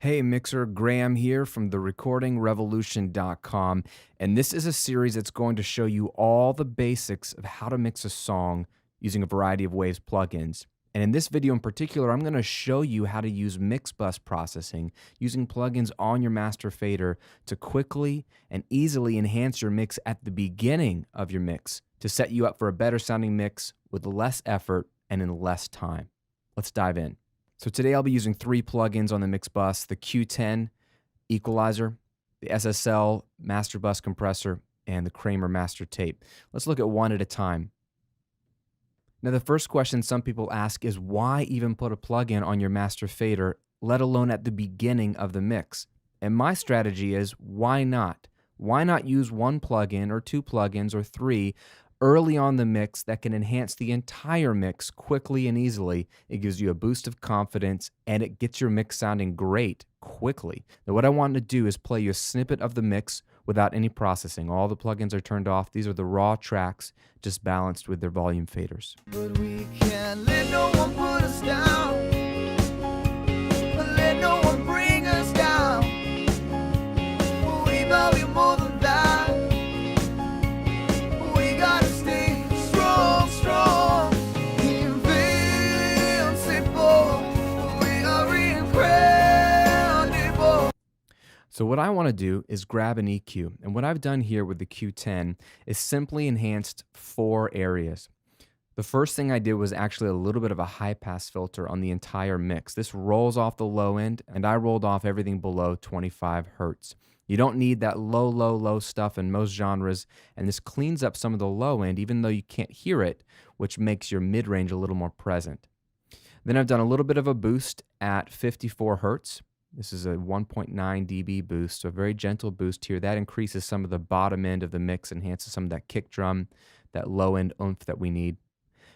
Hey Mixer, Graham here from therecordingrevolution.com, and this is a series that's going to show you all the basics of how to mix a song using a variety of Waves plugins. And in this video in particular, I'm going to show you how to use mix bus processing using plugins on your master fader to quickly and easily enhance your mix at the beginning of your mix to set you up for a better sounding mix with less effort and in less time. Let's dive in. So today I'll be using three plugins on the mix bus: the Q10 equalizer, the SSL master bus compressor, and the Kramer master tape. Let's look at one at a time. Now the first question some people ask is, why even put a plugin on your master fader, let alone at the beginning of the mix? And my strategy is, why not? Why not use one plugin or two plugins or three early on the mix that can enhance the entire mix quickly and easily? It gives you a boost of confidence and it gets your mix sounding great quickly. Now what I want to do is play you a snippet of the mix without any processing. All the plugins are turned off. These are the raw tracks, just balanced with their volume faders. But we can't let no one put us down. Let no one bring us down. We value more than that. We gotta stay strong, strong, invincible. We are incredible. So what I want to do is grab an EQ, and what I've done here with the Q10 is simply enhanced four areas. The first thing I did was actually a little bit of a high pass filter on the entire mix. This rolls off the low end, and I rolled off everything below 25 hertz. You don't need that low stuff in most genres, and this cleans up some of the low end, even though you can't hear it, which makes your mid-range a little more present. Then I've done a little bit of a boost at 54 hertz. This is a 1.9 dB boost, so a very gentle boost here. That increases some of the bottom end of the mix, enhances some of that kick drum, that low end oomph that we need.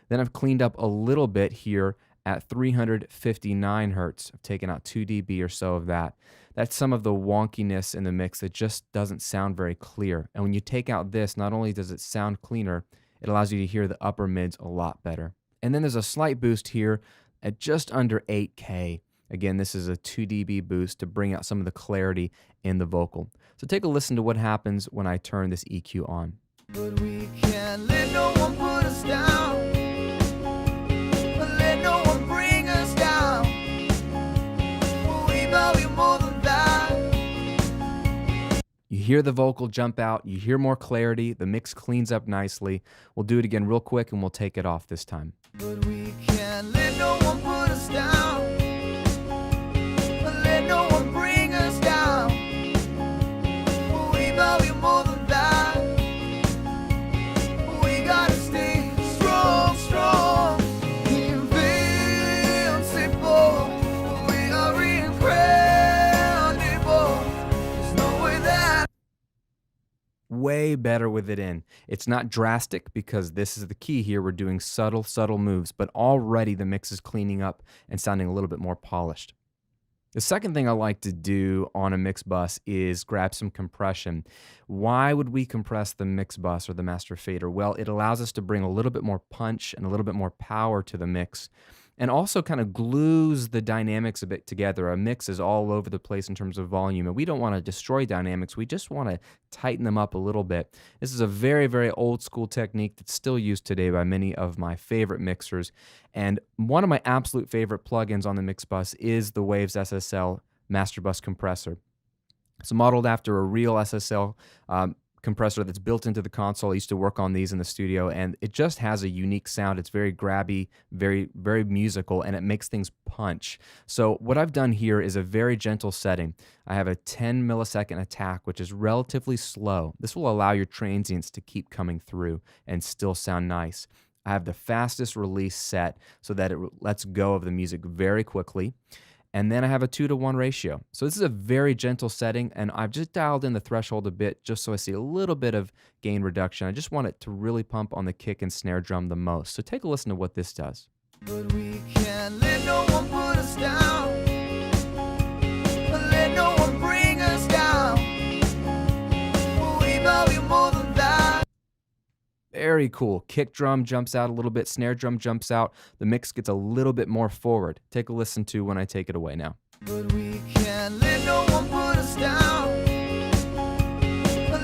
Then I've cleaned up a little bit here at 359 hertz. I've taken out 2 dB or so of that. That's some of the wonkiness in the mix that just doesn't sound very clear. And when you take out this, not only does it sound cleaner, it allows you to hear the upper mids a lot better. And then there's a slight boost here at just under 8K. Again, this is a 2 dB boost to bring out some of the clarity in the vocal. So take a listen to what happens when I turn this EQ on. But we can't let no one put us down. Let no one bring us down. We value more than that. You hear the vocal jump out, you hear more clarity, the mix cleans up nicely. We'll do it again real quick and we'll take it off this time. But we can't let no one put us down. Let no one bring us down. We value more than that. We gotta stay strong, strong, invincible. We are incredible. There's no way that. Way better with it in. It's not drastic because this is the key here. We're doing subtle moves, but already the mix is cleaning up and sounding a little bit more polished. The second thing I like to do on a mix bus is grab some compression. Why would we compress the mix bus or the master fader? Well, it allows us to bring a little bit more punch and a little bit more power to the mix, and also kind of glues the dynamics a bit together. A mix is all over the place in terms of volume, and we don't want to destroy dynamics. We just want to tighten them up a little bit. This is a very old school technique that's still used today by many of my favorite mixers. And one of my absolute favorite plugins on the mix bus is the Waves SSL Master Bus Compressor. It's modeled after a real SSL compressor that's built into the console. I used to work on these in the studio, and it just has a unique sound. It's very grabby, very musical, and it makes things punch. So what I've done here is a very gentle setting. I have a 10 millisecond attack, which is relatively slow. This will allow your transients to keep coming through and still sound nice. I have the fastest release set so that it lets go of the music very quickly. And then I have a 2-to-1 ratio. So this is a very gentle setting, and I've just dialed in the threshold a bit just so I see a little bit of gain reduction. I just want it to really pump on the kick and snare drum the most. So take a listen to what this does. But we can't let no one put us down. Let no one bring us down. We value more than that. Very cool. Kick drum jumps out a little bit, snare drum jumps out. The mix gets a little bit more forward. Take a listen to when I take it away now. but we can't let no one put us down.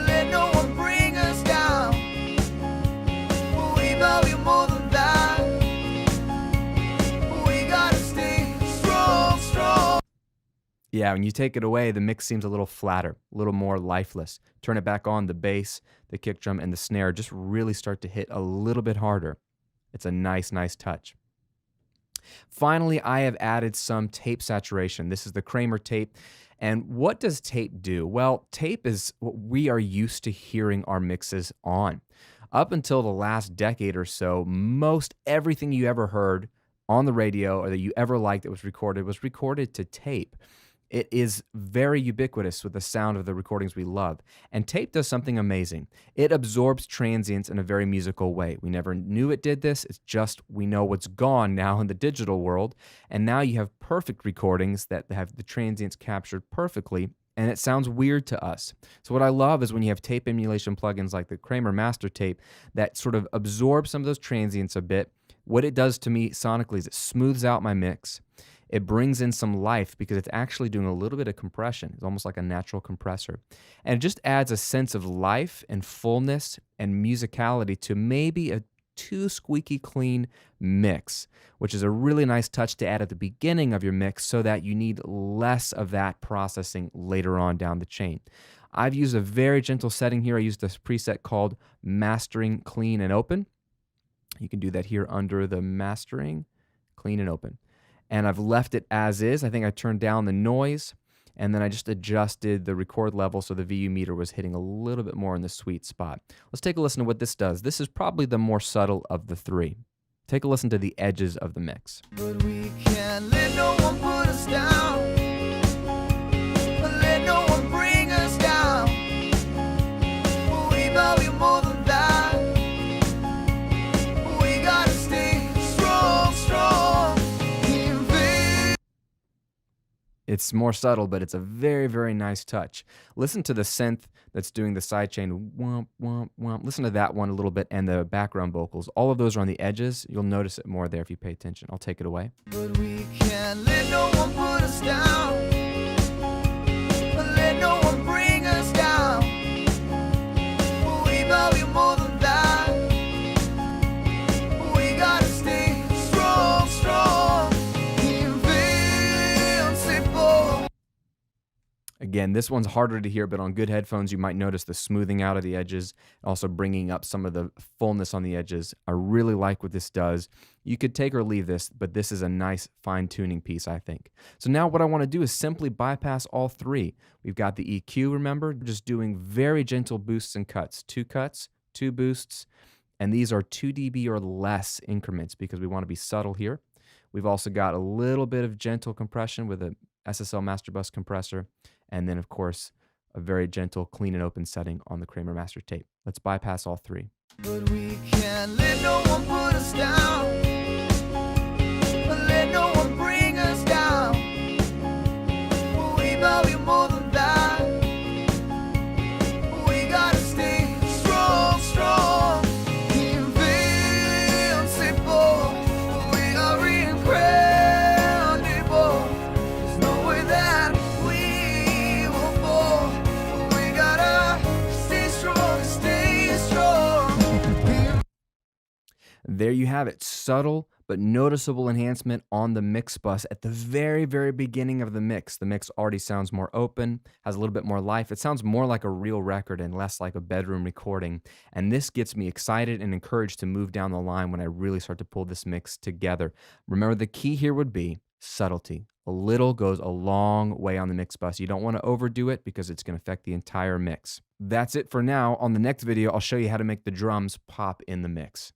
Let no one bring us down. We value more than that. We gotta stay strong, strong. Yeah, when you take it away, the mix seems a little flatter, a little more lifeless. Turn it back on, the bass, the kick drum, and the snare just really start to hit a little bit harder. It's a nice, nice touch. Finally, I have added some tape saturation. This is the Kramer tape. And what does tape do? Well, tape is what we are used to hearing our mixes on. Up until the last decade or so, most everything you ever heard on the radio or that you ever liked that was recorded to tape. It is very ubiquitous with the sound of the recordings we love. And tape does something amazing. It absorbs transients in a very musical way. We never knew it did this. It's just we know what's gone now in the digital world. And now you have perfect recordings that have the transients captured perfectly. And it sounds weird to us. So what I love is when you have tape emulation plugins like the Kramer Master Tape that sort of absorb some of those transients a bit. What it does to me sonically is it smooths out my mix. It brings in some life because it's actually doing a little bit of compression. It's almost like a natural compressor. And it just adds a sense of life and fullness and musicality to maybe a too squeaky clean mix, which is a really nice touch to add at the beginning of your mix so that you need less of that processing later on down the chain. I've used a very gentle setting here. I used this preset called Mastering Clean and Open. You can do that here under the Mastering Clean and Open. And I've left it as is. I think I turned down the noise, and then I just adjusted the record level so the VU meter was hitting a little bit more in the sweet spot. Let's take a listen to what this does. This is probably the more subtle of the three. Take a listen to the edges of the mix. But we can't let no one put us down. Let no one bring us down. We value more than that. We gotta stay strong, strong. It's more subtle, but it's a very, very nice touch. Listen to the synth that's doing the sidechain womp, womp, womp. Listen to that one a little bit and the background vocals. All of those are on the edges. You'll notice it more there if you pay attention. I'll take it away. But we can't let no one put us down. Let no one bring us down. We value more than that. We gotta stay strong, strong. Invincible. Again, this one's harder to hear, but on good headphones, you might notice the smoothing out of the edges, also bringing up some of the fullness on the edges. I really like what this does. You could take or leave this, but this is a nice fine-tuning piece, I think. So now what I want to do is simply bypass all three. We've got the EQ, remember? Just doing very gentle boosts and cuts. 2 boosts, and these are 2 dB or less increments because we want to be subtle here. We've also got a little bit of gentle compression with a SSL Master Bus compressor, and then, of course, a very gentle clean and open setting on the Kramer Master Tape. Let's bypass all three. But we can't let no one put us down. Let no one bring us down. We value more than that. We gotta stay strong, strong. Invincible. We are incredible. There's no way that we will fall. We gotta stay strong, stay strong. There you have it. Subtle but noticeable enhancement on the mix bus at the very, very beginning of the mix. The mix already sounds more open, has a little bit more life. It sounds more like a real record and less like a bedroom recording. And this gets me excited and encouraged to move down the line when I really start to pull this mix together. Remember, the key here would be subtlety. A little goes a long way on the mix bus. You don't want to overdo it because it's going to affect the entire mix. That's it for now. On the next video, I'll show you how to make the drums pop in the mix.